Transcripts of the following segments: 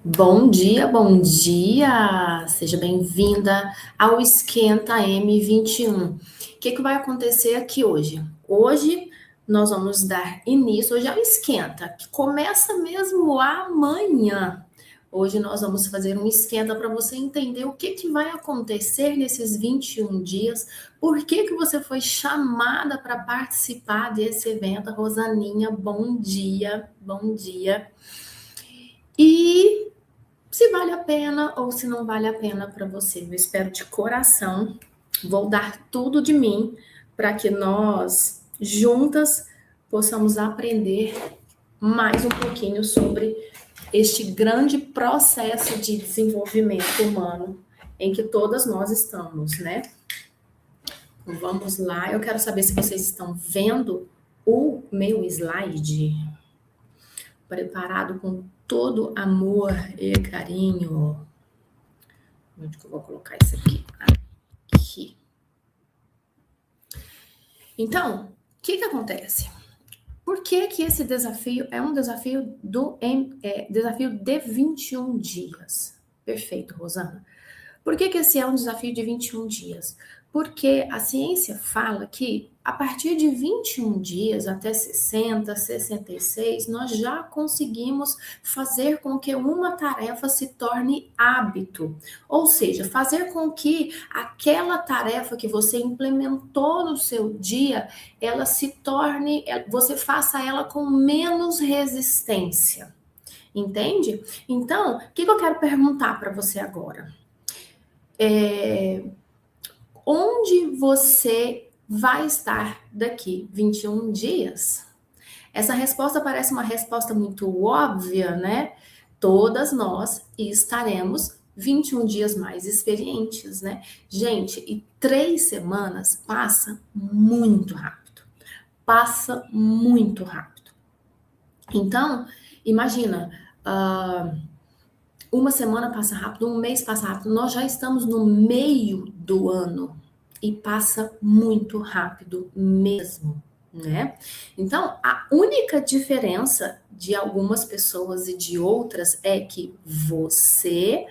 Bom dia, bom dia! Seja bem-vinda ao Esquenta M21. O que vai acontecer aqui hoje? Hoje nós vamos dar início, hoje é o Esquenta, que começa mesmo amanhã. Hoje nós vamos fazer um esquenta para você entender o que vai acontecer nesses 21 dias, por que você foi chamada para participar desse evento. Rosaninha, bom dia, bom dia. E se vale a pena ou se não vale a pena para você. Eu espero de coração, vou dar tudo de mim para que nós juntas possamos aprender mais um pouquinho sobre este grande processo de desenvolvimento humano em que todas nós estamos, né? Então, vamos lá, eu quero saber se vocês estão vendo o meu slide preparado com todo amor e carinho. Onde que eu vou colocar isso aqui? Aqui. Então, o que acontece? Por que esse desafio é um desafio desafio de 21 dias? Perfeito, Rosana. Por que esse é um desafio de 21 dias? Porque a ciência fala que a partir de 21 dias até 60, 66, nós já conseguimos fazer com que uma tarefa se torne hábito. Ou seja, fazer com que aquela tarefa que você implementou no seu dia, ela se torne, você faça ela com menos resistência. Entende? Então, o que eu quero perguntar para você agora? Onde você vai estar daqui 21 dias? Essa resposta parece uma resposta muito óbvia, né? Todas nós estaremos 21 dias mais experientes, né? Gente, e 3 semanas passa muito rápido. Passa muito rápido. Então, imagina, uma semana passa rápido, um mês passa rápido, nós já estamos no meio do ano e passa muito rápido mesmo, né? Então, a única diferença de algumas pessoas e de outras é que você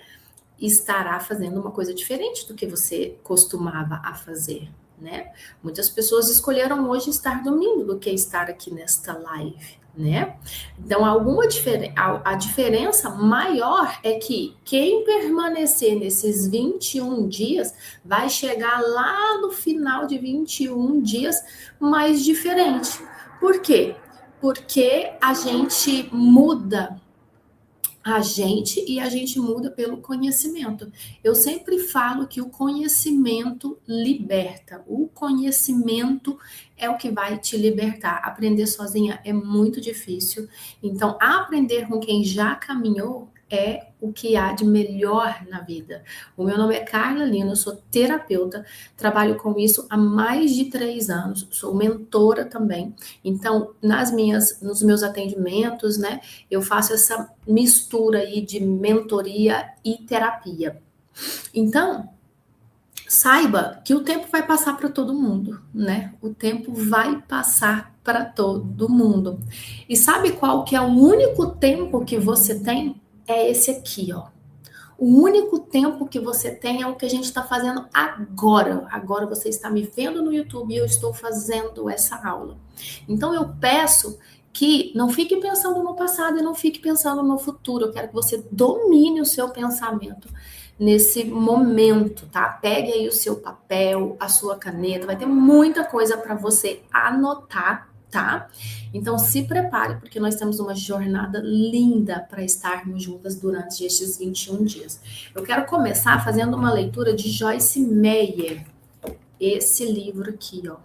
estará fazendo uma coisa diferente do que você costumava a fazer, né? Muitas pessoas escolheram hoje estar dormindo do que estar aqui nesta live, né? Então, a diferença maior é que quem permanecer nesses 21 dias vai chegar lá no final de 21 dias mais diferente. Por quê? Porque a gente muda a gente muda pelo conhecimento. Eu sempre falo que o conhecimento liberta. O conhecimento é o que vai te libertar. Aprender sozinha é muito difícil. Então, aprender com quem já caminhou é o que há de melhor na vida. O meu nome é Carla Lino, eu sou terapeuta, trabalho com isso há mais de 3 anos, sou mentora também. Então, nos meus atendimentos, né, eu faço essa mistura aí de mentoria e terapia. Então, saiba que o tempo vai passar para todo mundo, né? O tempo vai passar para todo mundo. E sabe qual que é o único tempo que você tem? É esse aqui, ó. O único tempo que você tem é o que a gente está fazendo agora. Agora você está me vendo no YouTube e eu estou fazendo essa aula. Então eu peço que não fique pensando no passado e não fique pensando no futuro. Eu quero que você domine o seu pensamento nesse momento, tá? Pegue aí o seu papel, a sua caneta, vai ter muita coisa para você anotar, tá? Então se prepare, porque nós temos uma jornada linda para estarmos juntas durante estes 21 dias. Eu quero começar fazendo uma leitura de Joyce Meyer, esse livro aqui, ó.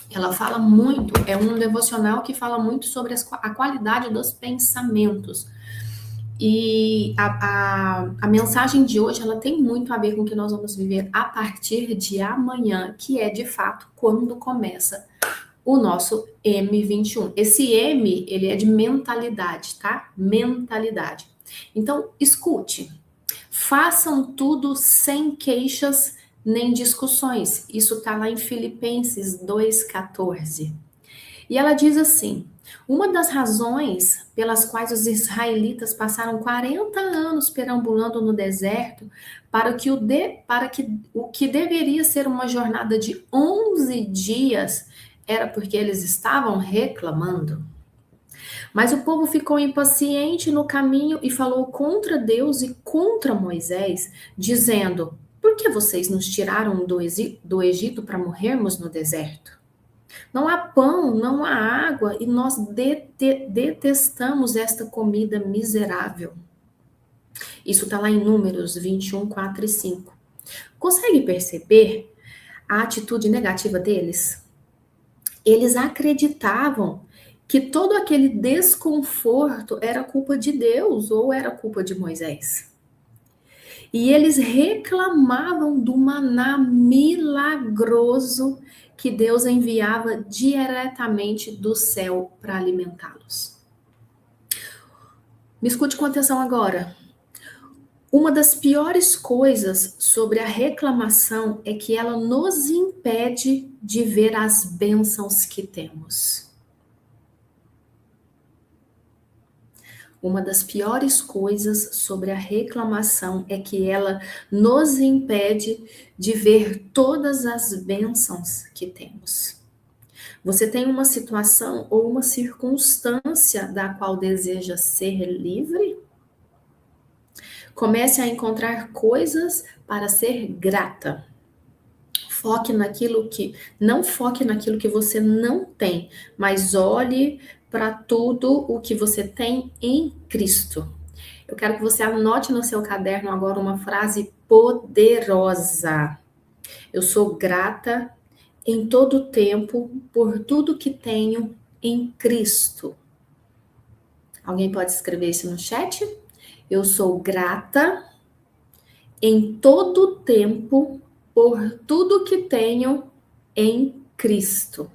Ela fala muito, é um devocional que fala muito sobre a qualidade dos pensamentos. E a mensagem de hoje, ela tem muito a ver com o que nós vamos viver a partir de amanhã, que é, de fato, quando começa o nosso M21. Esse M, ele é de mentalidade, tá? Mentalidade. Então, escute. Façam tudo sem queixas nem discussões. Isso tá lá em Filipenses 2:14. E ela diz assim: Uma das razões pelas quais os israelitas passaram 40 anos perambulando no deserto para que o que deveria ser uma jornada de 11 dias era porque eles estavam reclamando. Mas o povo ficou impaciente no caminho e falou contra Deus e contra Moisés, dizendo: Por que vocês nos tiraram do Egito para morrermos no deserto? Não há pão, não há água e nós detestamos esta comida miserável. Isso está lá em Números 21, 4 e 5. Consegue perceber a atitude negativa deles? Eles acreditavam que todo aquele desconforto era culpa de Deus ou era culpa de Moisés. E eles reclamavam do maná milagroso que Deus enviava diretamente do céu para alimentá-los. Me escute com atenção agora. Uma das piores coisas sobre a reclamação é que ela nos impede de ver as bênçãos que temos. Uma das piores coisas sobre a reclamação é que ela nos impede de ver todas as bênçãos que temos. Você tem uma situação ou uma circunstância da qual deseja ser livre? Comece a encontrar coisas para ser grata. Não foque naquilo que você não tem, mas olhe para tudo o que você tem em Cristo. Eu quero que você anote no seu caderno agora uma frase poderosa. Eu sou grata em todo tempo por tudo que tenho em Cristo. Alguém pode escrever isso no chat? Eu sou grata em todo tempo por tudo que tenho em Cristo.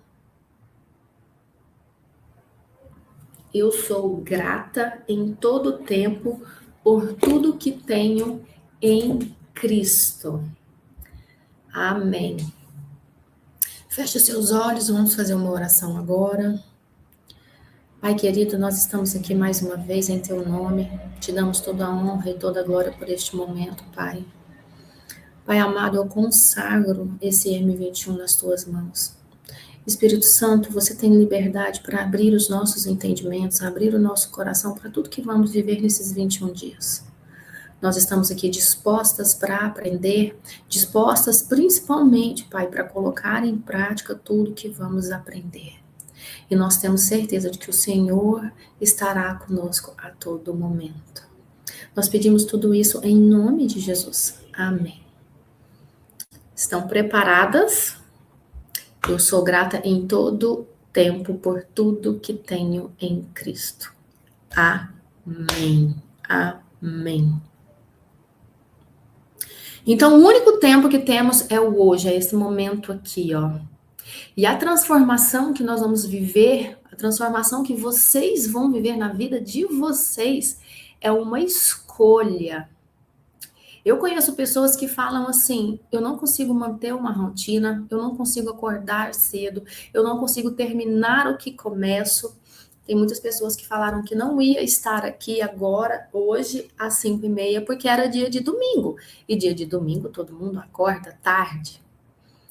Eu sou grata em todo tempo por tudo que tenho em Cristo. Amém. Feche os seus olhos, vamos fazer uma oração agora. Pai querido, nós estamos aqui mais uma vez em Teu nome. Te damos toda a honra e toda a glória por este momento, Pai. Pai amado, eu consagro esse M21 nas Tuas mãos. Espírito Santo, você tem liberdade para abrir os nossos entendimentos, abrir o nosso coração para tudo que vamos viver nesses 21 dias. Nós estamos aqui dispostas para aprender, dispostas principalmente, Pai, para colocar em prática tudo que vamos aprender. E nós temos certeza de que o Senhor estará conosco a todo momento. Nós pedimos tudo isso em nome de Jesus. Amém. Estão preparadas? Eu sou grata em todo tempo por tudo que tenho em Cristo. Amém. Amém. Então, o único tempo que temos é o hoje, é esse momento aqui, ó. E a transformação que nós vamos viver, a transformação que vocês vão viver na vida de vocês, é uma escolha. Eu conheço pessoas que falam assim: eu não consigo manter uma rotina, eu não consigo acordar cedo, eu não consigo terminar o que começo. Tem muitas pessoas que falaram que não ia estar aqui agora, hoje, às 5h30, porque era dia de domingo. E dia de domingo todo mundo acorda tarde.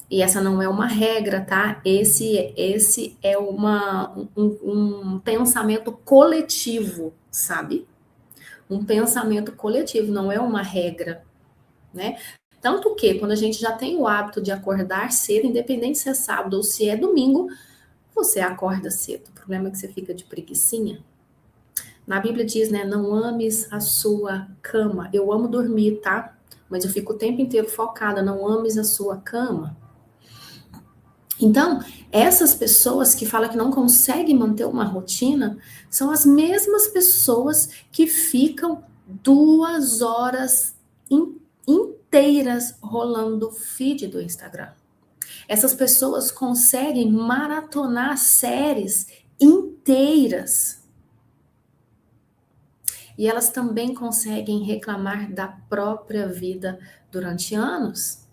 E essa não é uma regra, tá? Esse é um pensamento coletivo, sabe? Um pensamento coletivo, não é uma regra, né? Tanto que, quando a gente já tem o hábito de acordar cedo, independente se é sábado ou se é domingo, você acorda cedo. O problema é que você fica de preguicinha. Na Bíblia diz, né? Não ames a sua cama. Eu amo dormir, tá? Mas eu fico o tempo inteiro focada. Não ames a sua cama. Então, essas pessoas que falam que não conseguem manter uma rotina são as mesmas pessoas que ficam 2 horas inteiras rolando o feed do Instagram. Essas pessoas conseguem maratonar séries inteiras. E elas também conseguem reclamar da própria vida durante anos.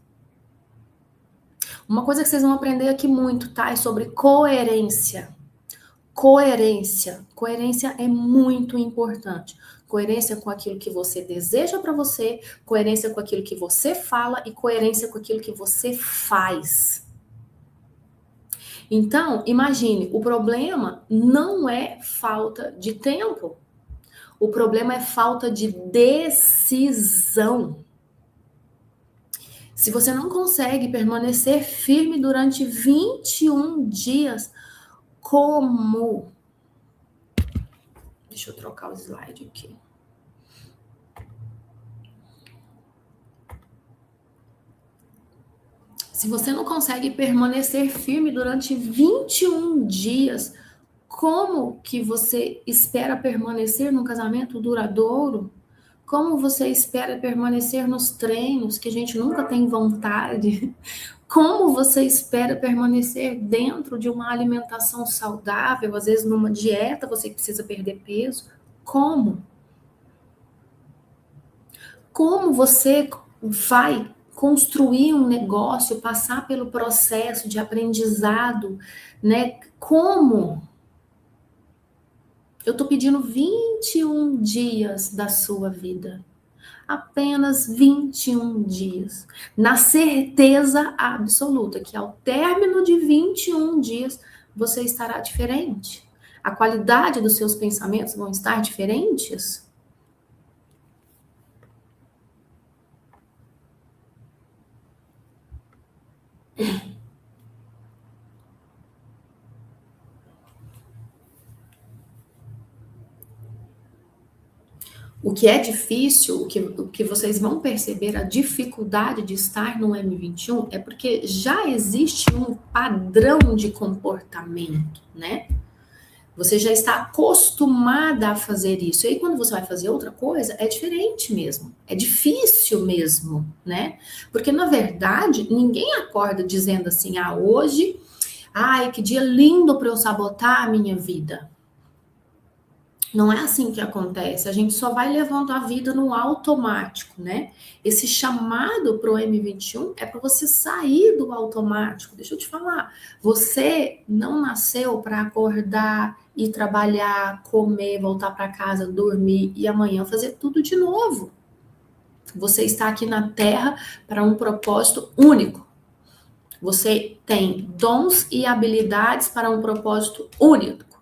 Uma coisa que vocês vão aprender aqui muito, tá? É sobre coerência. Coerência. Coerência é muito importante. Coerência com aquilo que você deseja para você, coerência com aquilo que você fala e coerência com aquilo que você faz. Então, imagine, o problema não é falta de tempo. O problema é falta de decisão. Se você não consegue permanecer firme durante 21 dias, como? Deixa eu trocar o slide aqui. Se você não consegue permanecer firme durante 21 dias, como que você espera permanecer num casamento duradouro? Como você espera permanecer nos treinos que a gente nunca tem vontade? Como você espera permanecer dentro de uma alimentação saudável, às vezes numa dieta você precisa perder peso? Como? Como você vai construir um negócio, passar pelo processo de aprendizado, né? Como? Eu tô pedindo 21 dias da sua vida. Apenas 21 dias. Na certeza absoluta que ao término de 21 dias você estará diferente. A qualidade dos seus pensamentos vão estar diferentes. O que é difícil, o que vocês vão perceber, a dificuldade de estar no M21 é porque já existe um padrão de comportamento, né? Você já está acostumada a fazer isso. E aí, quando você vai fazer outra coisa, é diferente mesmo. É difícil mesmo, né? Porque, na verdade, ninguém acorda dizendo assim, ah, hoje, ai, que dia lindo para eu sabotar a minha vida. Não é assim que acontece, a gente só vai levando a vida no automático, né? Esse chamado para o M21 é para você sair do automático. Deixa eu te falar, você não nasceu para acordar e trabalhar, comer, voltar para casa, dormir e amanhã fazer tudo de novo. Você está aqui na Terra para um propósito único. Você tem dons e habilidades para um propósito único.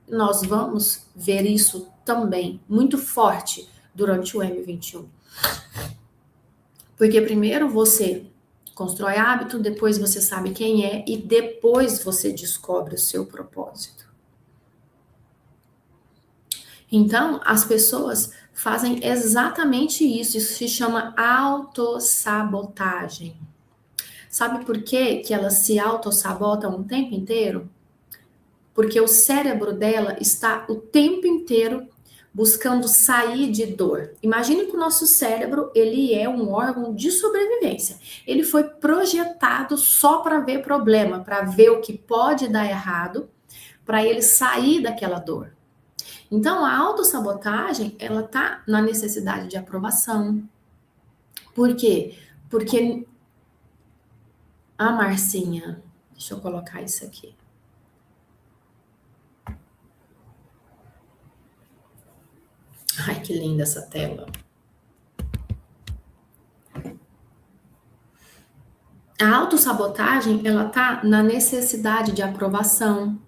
Nós vamos ver isso também muito forte durante o M21. Porque primeiro você constrói hábito, depois você sabe quem é e depois você descobre o seu propósito. Então, as pessoas fazem exatamente isso. Isso se chama autossabotagem. Sabe por quê que elas se autossabotam o tempo inteiro? Porque o cérebro dela está o tempo inteiro buscando sair de dor. Imagine que o nosso cérebro, ele é um órgão de sobrevivência. Ele foi projetado só para ver problema, para ver o que pode dar errado, para ele sair daquela dor. Então, a autossabotagem, ela tá na necessidade de aprovação. Por quê? Porque a Marcinha, deixa eu colocar isso aqui. Ai, que linda essa tela. A autossabotagem, ela tá na necessidade de aprovação.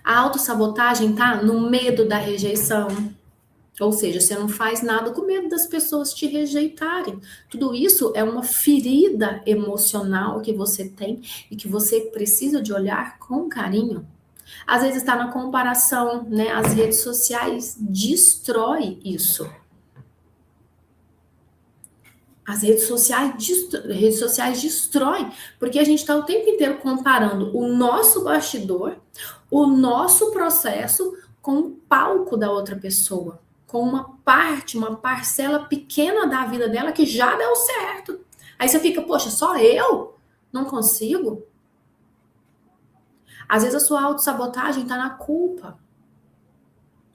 A autossabotagem tá no medo da rejeição. Ou seja, você não faz nada com medo das pessoas te rejeitarem. Tudo isso é uma ferida emocional que você tem e que você precisa de olhar com carinho. Às vezes está na comparação, né? As redes sociais destrói isso. As redes sociais destroem, porque a gente está o tempo inteiro comparando o nosso bastidor, o nosso processo com o palco da outra pessoa, com uma parte, uma parcela pequena da vida dela que já deu certo. Aí você fica, poxa, só eu não consigo? Às vezes a sua autossabotagem está na culpa.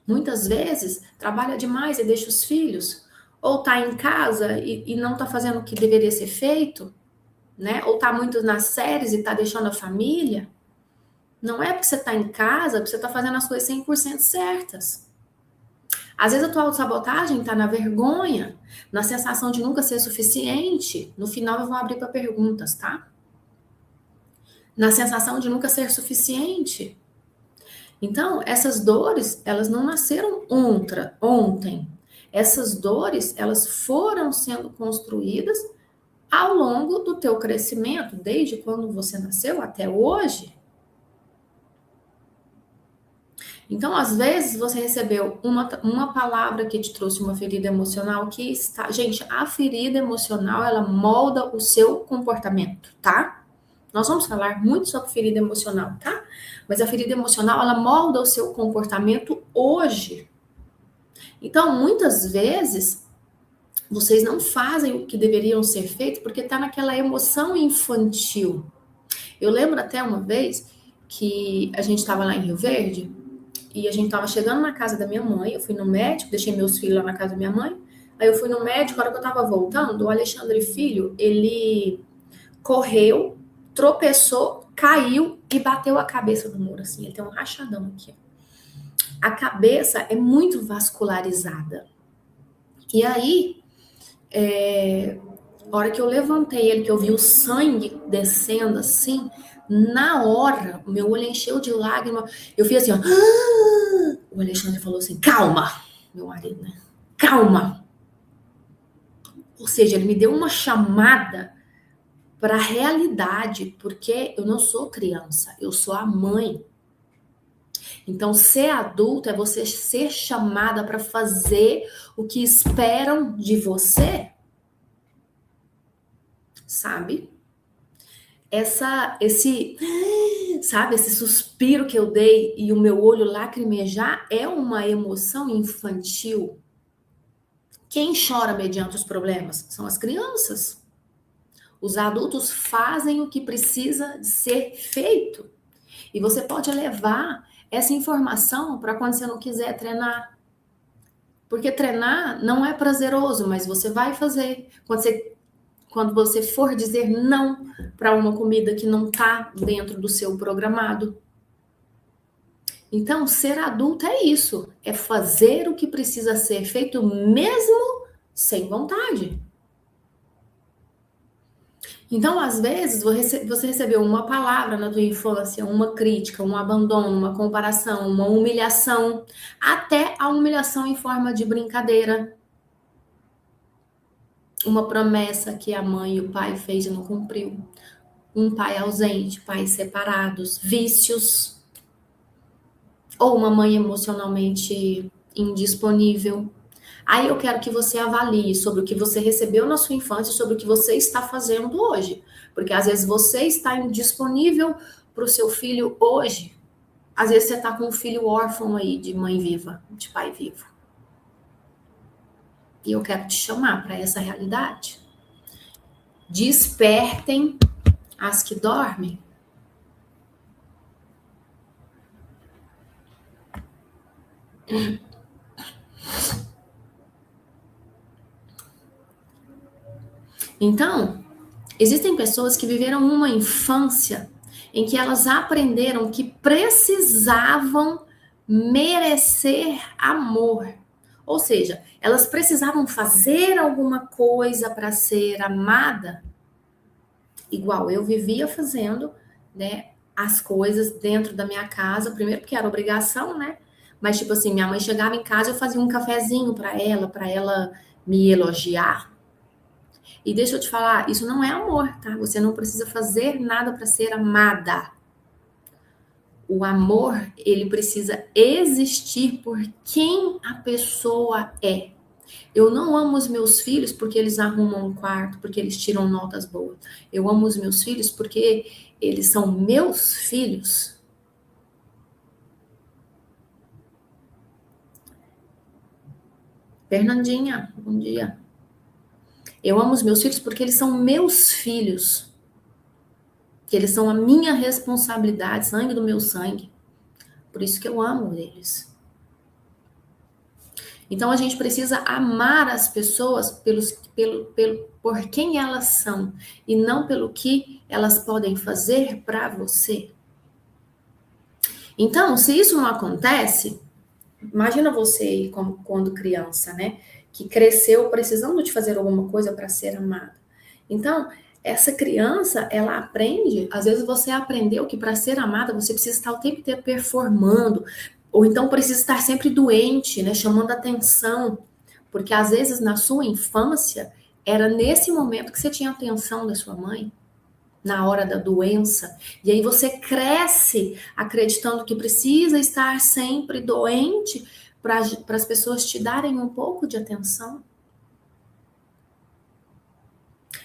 Muitas vezes trabalha demais e deixa os filhos, ou tá em casa e não tá fazendo o que deveria ser feito, né? Ou tá muito nas séries e tá deixando a família. Não é porque você está em casa que você está fazendo as coisas 100% certas. Às vezes a tua autossabotagem está na vergonha, na sensação de nunca ser suficiente. No final eu vou abrir para perguntas, tá? Na sensação de nunca ser suficiente. Então, essas dores, elas não nasceram ontem. Essas dores, elas foram sendo construídas ao longo do teu crescimento, desde quando você nasceu até hoje. Então, às vezes, você recebeu uma palavra que te trouxe uma ferida emocional que está... Gente, a ferida emocional, ela molda o seu comportamento, tá? Nós vamos falar muito sobre ferida emocional, tá? Mas a ferida emocional, ela molda o seu comportamento hoje. Então, muitas vezes, vocês não fazem o que deveriam ser feito porque tá naquela emoção infantil. Eu lembro até uma vez que a gente estava lá em Rio Verde e a gente estava chegando na casa da minha mãe. Eu fui no médico, deixei meus filhos lá na casa da minha mãe. Aí eu fui no médico, a hora que eu tava voltando, o Alexandre Filho, ele correu, tropeçou, caiu e bateu a cabeça no muro, assim. Ele tem um rachadão aqui. A cabeça é muito vascularizada. E aí, a hora que eu levantei ele, que eu vi o sangue descendo assim, na hora, meu olho encheu de lágrima. Eu fiz assim, ó. O Alexandre falou assim, calma, meu marido, né? Calma. Ou seja, ele me deu uma chamada para a realidade, porque eu não sou criança, eu sou a mãe. Então, ser adulto é você ser chamada para fazer o que esperam de você, sabe? Esse suspiro que eu dei e o meu olho lacrimejar é uma emoção infantil. Quem chora mediante os problemas? São as crianças. Os adultos fazem o que precisa ser feito. E você pode levar essa informação para quando você não quiser treinar. Porque treinar não é prazeroso, mas você vai fazer. Quando você for dizer não para uma comida que não está dentro do seu programado. Então, ser adulto é isso. É fazer o que precisa ser feito mesmo sem vontade. Então, às vezes, você recebeu uma palavra na tua infância, uma crítica, um abandono, uma comparação, uma humilhação, até a humilhação em forma de brincadeira. Uma promessa que a mãe e o pai fez e não cumpriu. Um pai ausente, pais separados, vícios. Ou uma mãe emocionalmente indisponível. Aí eu quero que você avalie sobre o que você recebeu na sua infância, sobre o que você está fazendo hoje. Porque às vezes você está indisponível para o seu filho hoje. Às vezes você está com um filho órfão aí, de mãe viva, de pai vivo. E eu quero te chamar para essa realidade. Despertem as que dormem. Então, existem pessoas que viveram uma infância em que elas aprenderam que precisavam merecer amor. Ou seja, elas precisavam fazer alguma coisa para ser amada, igual eu vivia fazendo, né, as coisas dentro da minha casa, primeiro porque era obrigação, né? Mas tipo assim, minha mãe chegava em casa, eu fazia um cafezinho para ela me elogiar. E deixa eu te falar, isso não é amor, tá? Você não precisa fazer nada para ser amada. O amor, ele precisa existir por quem a pessoa é. Eu não amo os meus filhos porque eles arrumam um quarto, porque eles tiram notas boas. Eu amo os meus filhos porque eles são meus filhos. Fernandinha, bom dia. Eu amo os meus filhos porque eles são meus filhos. Que eles são a minha responsabilidade, sangue do meu sangue. Por isso que eu amo eles. Então a gente precisa amar as pessoas por quem elas são e não pelo que elas podem fazer para você. Então, se isso não acontece, imagina você como quando criança, né? Que cresceu precisando de fazer alguma coisa para ser amada. Então, essa criança, ela aprende, às vezes você aprendeu que para ser amada você precisa estar o tempo inteiro performando, ou então precisa estar sempre doente, né? Chamando atenção. Porque às vezes na sua infância, era nesse momento que você tinha a atenção da sua mãe na hora da doença. E aí você cresce acreditando que precisa estar sempre doente para as pessoas te darem um pouco de atenção.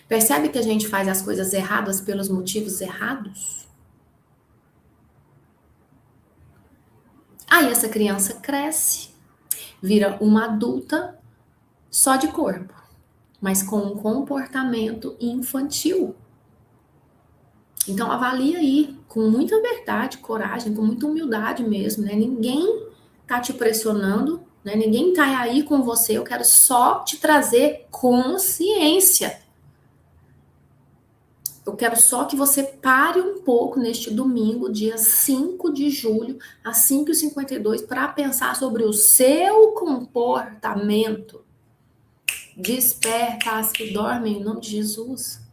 Percebe que a gente faz as coisas erradas pelos motivos errados? Aí essa criança cresce, vira uma adulta só de corpo, mas com um comportamento infantil. Então avalia aí, com muita verdade, coragem, com muita humildade mesmo, né? Ninguém tá te pressionando, né? Ninguém tá aí com você, eu quero só te trazer consciência. Eu quero só que você pare um pouco neste domingo, dia 5 de julho, às 5h52, para pensar sobre o seu comportamento. Desperta as que dormem em nome de Jesus.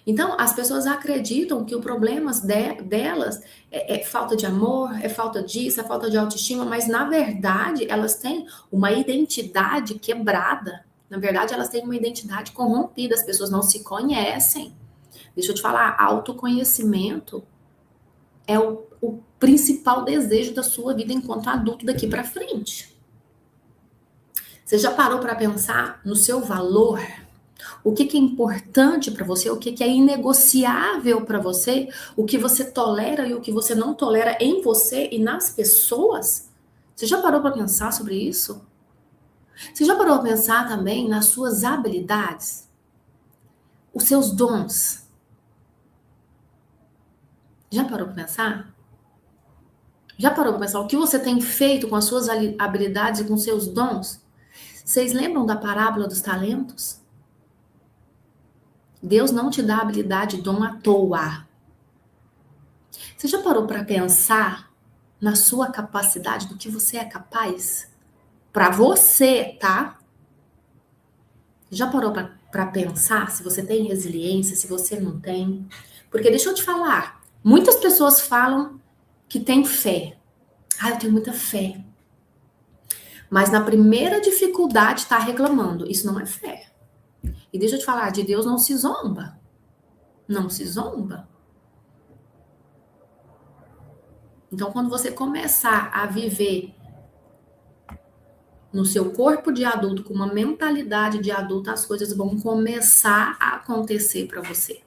Então, as pessoas acreditam que o problema delas é falta de amor, é falta disso, é falta de autoestima, mas na verdade elas têm uma identidade quebrada. Na verdade, elas têm uma identidade corrompida, as pessoas não se conhecem. Deixa eu te falar, autoconhecimento é o principal desejo da sua vida enquanto adulto daqui para frente. Você já parou para pensar no seu valor? O que é importante para você, o que é inegociável para você, o que você tolera e o que você não tolera em você e nas pessoas? Você já parou para pensar sobre isso? Você já parou para pensar também nas suas habilidades, os seus dons? Já parou para pensar? Já parou para pensar o que você tem feito com as suas habilidades e com seus dons? Vocês lembram da parábola dos talentos? Deus não te dá habilidade e dom à toa. Você já parou para pensar na sua capacidade, do que você é capaz? Para você, tá? Já parou para pensar se você tem resiliência, se você não tem? Porque deixa eu te falar, muitas pessoas falam que tem fé. Ah, eu tenho muita fé. Mas na primeira dificuldade tá reclamando. Isso não é fé. E deixa eu te falar, de Deus não se zomba. Não se zomba. Então, quando você começar a viver no seu corpo de adulto, com uma mentalidade de adulto, as coisas vão começar a acontecer para você.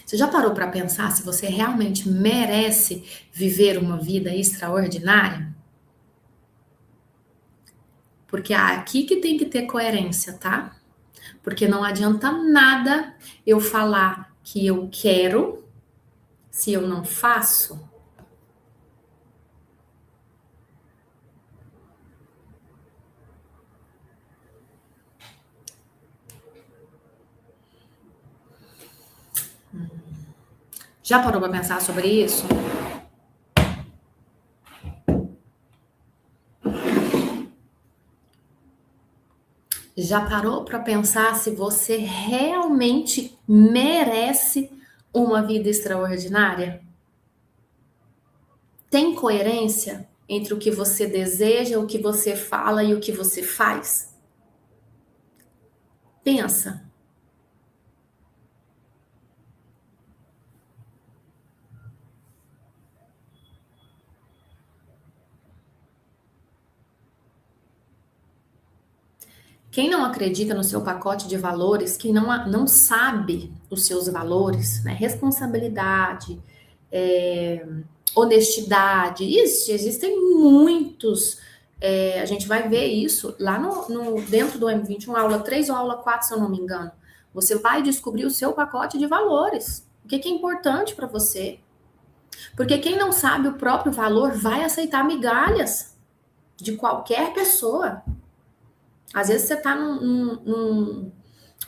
Você já parou para pensar se você realmente merece viver uma vida extraordinária? Porque é aqui que tem que ter coerência, tá? Porque não adianta nada eu falar que eu quero se eu não faço. Já parou para pensar sobre isso? Já parou para pensar se você realmente merece uma vida extraordinária? Tem coerência entre o que você deseja, o que você fala e o que você faz? Pensa. Quem não acredita no seu pacote de valores, quem não sabe os seus valores, né? Responsabilidade, honestidade, existem muitos. A gente vai ver isso lá dentro do M21, aula 3 ou aula 4, se eu não me engano. Você vai descobrir o seu pacote de valores. O que é importante para você? Porque quem não sabe o próprio valor vai aceitar migalhas de qualquer pessoa. Às vezes você tá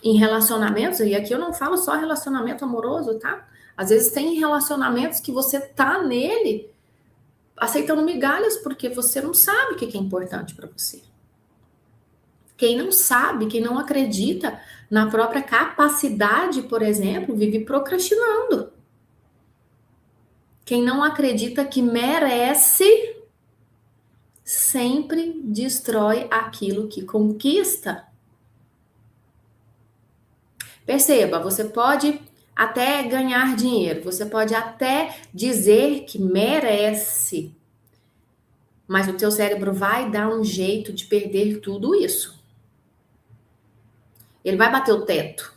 em relacionamentos, e aqui eu não falo só relacionamento amoroso, tá? Às vezes tem relacionamentos que você tá nele aceitando migalhas porque você não sabe o que é importante para você. Quem não sabe, quem não acredita na própria capacidade, por exemplo, vive procrastinando. Quem não acredita que merece, sempre destrói aquilo que conquista. Perceba, você pode até ganhar dinheiro, você pode até dizer que merece, mas o teu cérebro vai dar um jeito de perder tudo isso. Ele vai bater o teto.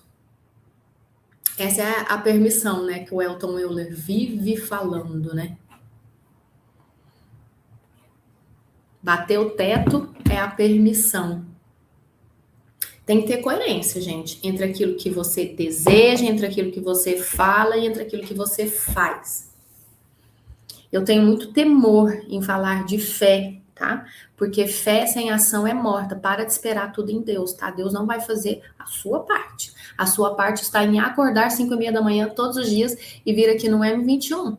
Essa é a permissão, né, que o Elton Euler vive falando, né? Bater o teto é a permissão. Tem que ter coerência, gente, entre aquilo que você deseja, entre aquilo que você fala e entre aquilo que você faz. Eu tenho muito temor em falar de fé, tá? Porque fé sem ação é morta. Para de esperar tudo em Deus, tá? Deus não vai fazer a sua parte. A sua parte está em acordar 5h30 da manhã todos os dias e vir aqui no M21.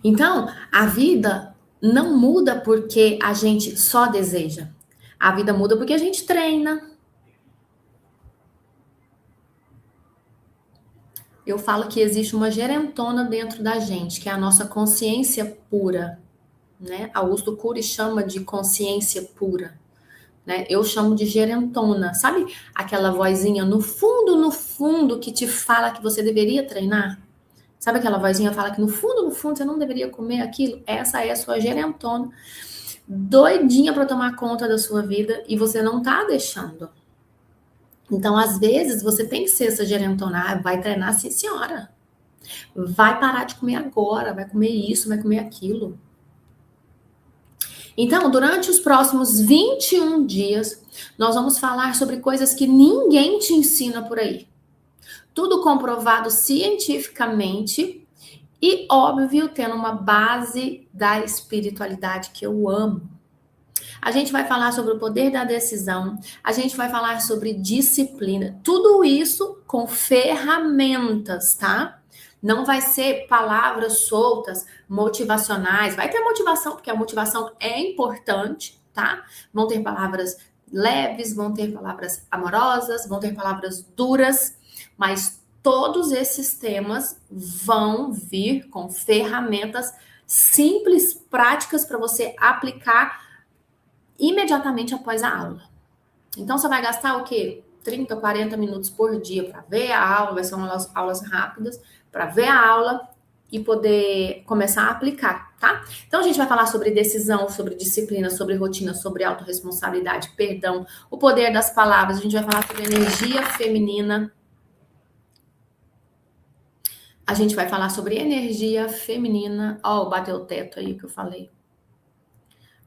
Então, a vida não muda porque a gente só deseja. A vida muda porque a gente treina. Eu falo que existe uma gerentona dentro da gente, que é a nossa consciência pura, né? Augusto Cury chama de consciência pura, né? Eu chamo de gerentona. Sabe aquela vozinha no fundo, que te fala que você deveria treinar? Sabe aquela vozinha que fala que no fundo, você não deveria comer aquilo? Essa é a sua gerentona, doidinha para tomar conta da sua vida e você não tá deixando. Então, às vezes, você tem que ser essa gerentona. Ah, vai treinar, sim, senhora. Vai parar de comer agora, vai comer isso, vai comer aquilo. Então, durante os próximos 21 dias, nós vamos falar sobre coisas que ninguém te ensina por aí. Tudo comprovado cientificamente e, óbvio, tendo uma base da espiritualidade que eu amo. A gente vai falar sobre o poder da decisão, a gente vai falar sobre disciplina, tudo isso com ferramentas, tá? Não vai ser palavras soltas, motivacionais. Vai ter motivação, porque a motivação é importante, tá? Vão ter palavras leves, vão ter palavras amorosas, vão ter palavras duras, mas todos esses temas vão vir com ferramentas simples, práticas para você aplicar imediatamente após a aula. Então, você vai gastar o quê? 30, 40 minutos por dia para ver a aula, vai ser umas aulas rápidas, para ver a aula e poder começar a aplicar, tá? Então, a gente vai falar sobre decisão, sobre disciplina, sobre rotina, sobre autorresponsabilidade, perdão, o poder das palavras, a gente vai falar sobre energia feminina. A gente vai falar sobre energia feminina. Ó, bateu o teto aí que eu falei.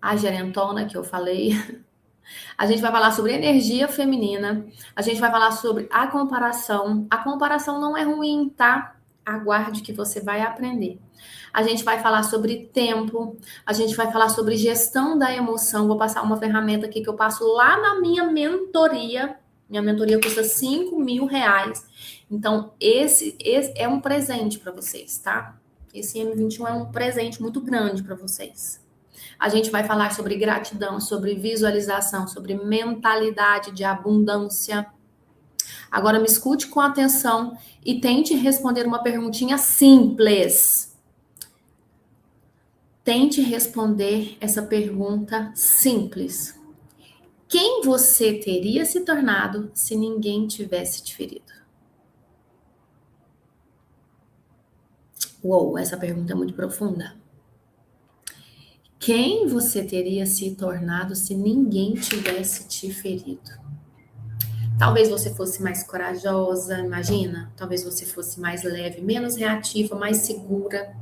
A gerentona que eu falei. A gente vai falar sobre energia feminina. A gente vai falar sobre a comparação. A comparação não é ruim, tá? Aguarde que você vai aprender. A gente vai falar sobre tempo. A gente vai falar sobre gestão da emoção. Vou passar uma ferramenta aqui que eu passo lá na minha mentoria. Minha mentoria custa R$5.000. Então, esse é um presente para vocês, tá? Esse M21 é um presente muito grande para vocês. A gente vai falar sobre gratidão, sobre visualização, sobre mentalidade de abundância. Agora me escute com atenção e tente responder uma perguntinha simples. Tente responder essa pergunta simples. Quem você teria se tornado se ninguém tivesse te ferido? Uou, essa pergunta é muito profunda. Quem você teria se tornado se ninguém tivesse te ferido? Talvez você fosse mais corajosa, imagina? Talvez você fosse mais leve, menos reativa, mais segura,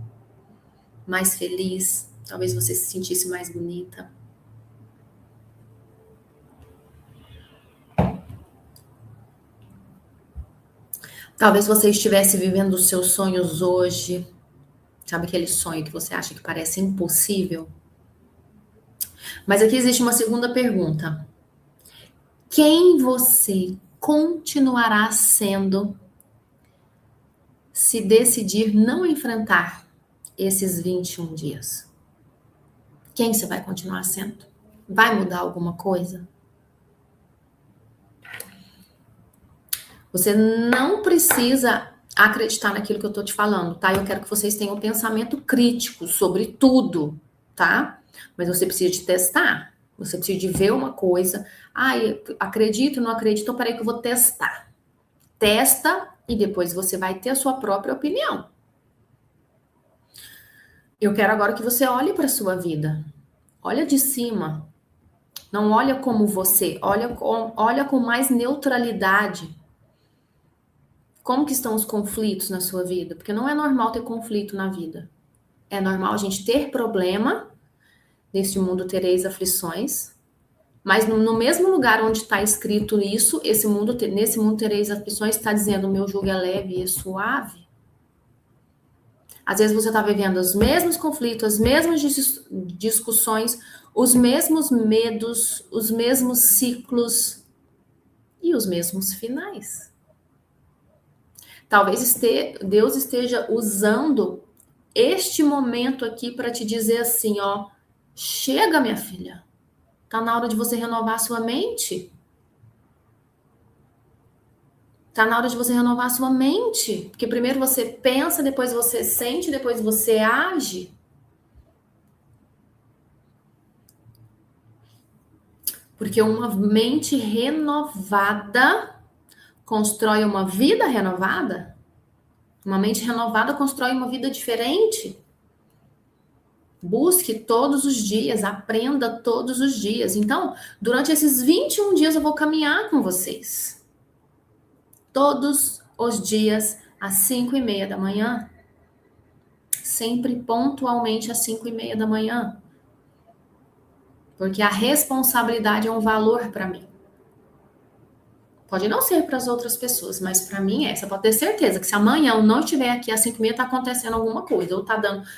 mais feliz. Talvez você se sentisse mais bonita. Talvez você estivesse vivendo os seus sonhos hoje. Sabe aquele sonho que você acha que parece impossível? Mas aqui existe uma segunda pergunta. Quem você continuará sendo se decidir não enfrentar esses 21 dias? Quem você vai continuar sendo? Vai mudar alguma coisa? Você não precisa acreditar naquilo que eu tô te falando, tá? Eu quero que vocês tenham um pensamento crítico sobre tudo, tá? Mas você precisa de testar. Você precisa de ver uma coisa. Acredito, não acredito, então peraí que eu vou testar. Testa e depois você vai ter a sua própria opinião. Eu quero agora que você olhe para a sua vida. Olha de cima. Não olha como você, olha com mais neutralidade. Como que estão os conflitos na sua vida? Porque não é normal ter conflito na vida. É normal a gente ter problema. Neste mundo tereis aflições. Mas no mesmo lugar onde está escrito isso, nesse mundo tereis aflições, está dizendo o meu jugo é leve e suave. Às vezes você está vivendo os mesmos conflitos, as mesmas discussões, os mesmos medos, os mesmos ciclos e os mesmos finais. Talvez Deus esteja usando este momento aqui para te dizer assim, ó, chega, minha filha. Tá na hora de você renovar a sua mente. Tá na hora de você renovar a sua mente. Porque primeiro você pensa, depois você sente, depois você age. Porque uma mente renovada constrói uma vida renovada. Uma mente renovada constrói uma vida diferente. Busque todos os dias, aprenda todos os dias. Então, durante esses 21 dias eu vou caminhar com vocês. Todos os dias, às 5:30 da manhã. Sempre pontualmente às 5:30 da manhã. Porque a responsabilidade é um valor para mim. Pode não ser para as outras pessoas, mas para mim é. Você pode ter certeza que se amanhã eu não estiver aqui às 5:30, tá acontecendo alguma coisa. Ou tá dando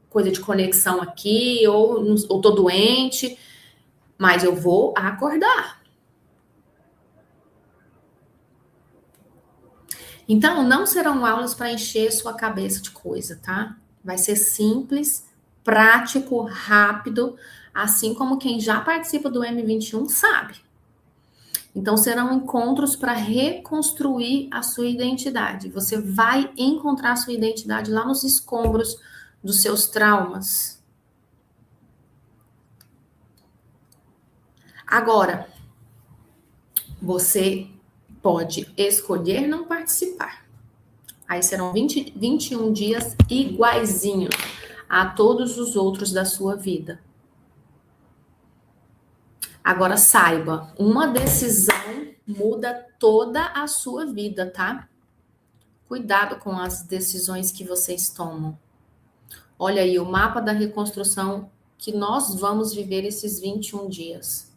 coisa de conexão aqui, ou tô doente, mas eu vou acordar. Então, não serão aulas para encher sua cabeça de coisa, tá? Vai ser simples, prático, rápido, assim como quem já participa do M21 sabe. Então, serão encontros para reconstruir a sua identidade. Você vai encontrar a sua identidade lá nos escombros dos seus traumas. Agora, você pode escolher não participar. Aí serão 21 dias iguaizinhos a todos os outros da sua vida. Agora saiba, uma decisão muda toda a sua vida, tá? Cuidado com as decisões que vocês tomam. Olha aí o mapa da reconstrução que nós vamos viver esses 21 dias.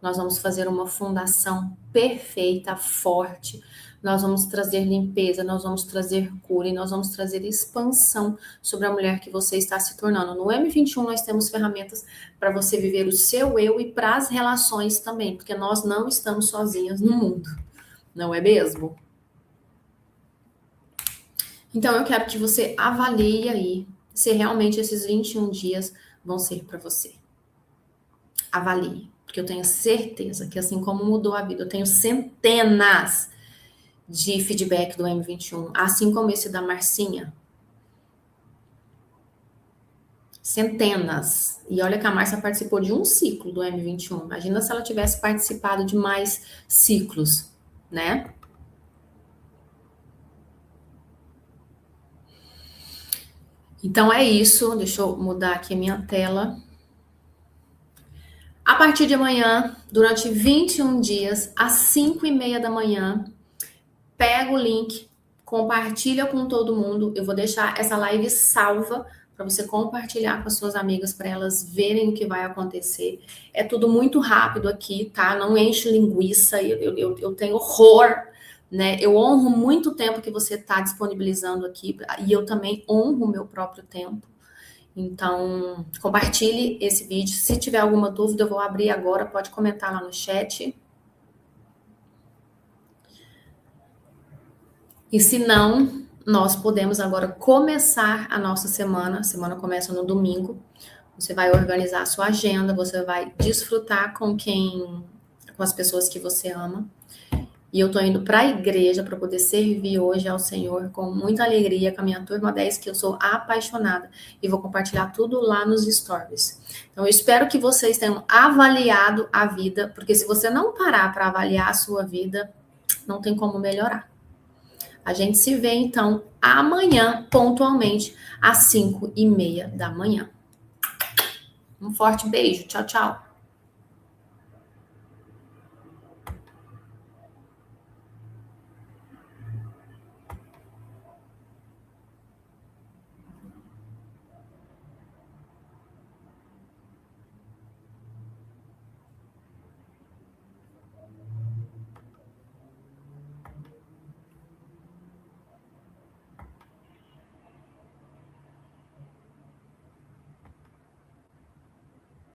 Nós vamos fazer uma fundação perfeita, forte. Nós vamos trazer limpeza, nós vamos trazer cura e nós vamos trazer expansão sobre a mulher que você está se tornando. No M21 nós temos ferramentas para você viver o seu eu e para as relações também, porque nós não estamos sozinhas no mundo, não é mesmo? Então eu quero que você avalie aí se realmente esses 21 dias vão ser para você. Avalie, porque eu tenho certeza que assim como mudou a vida, eu tenho centenas de feedback do M21, assim como esse da Marcinha. Centenas. E olha que a Márcia participou de um ciclo do M21. Imagina se ela tivesse participado de mais ciclos, né? Então é isso. Deixa eu mudar aqui a minha tela. A partir de amanhã, durante 21 dias, às 5:30 da manhã, pega o link, compartilha com todo mundo. Eu vou deixar essa live salva para você compartilhar com as suas amigas, para elas verem o que vai acontecer. É tudo muito rápido aqui, tá? Não enche linguiça, eu tenho horror, né? Eu honro muito o tempo que você está disponibilizando aqui, e eu também honro o meu próprio tempo. Então, compartilhe esse vídeo. Se tiver alguma dúvida, eu vou abrir agora, pode comentar lá no chat. E se não, nós podemos agora começar a nossa semana. A semana começa no domingo. Você vai organizar a sua agenda, você vai desfrutar com as pessoas que você ama. E eu tô indo para a igreja para poder servir hoje ao Senhor com muita alegria, com a minha turma 10, que eu sou apaixonada. E vou compartilhar tudo lá nos stories. Então, eu espero que vocês tenham avaliado a vida, porque se você não parar para avaliar a sua vida, não tem como melhorar. A gente se vê, então, amanhã, pontualmente, às 5:30 da manhã. Um forte beijo. Tchau, tchau.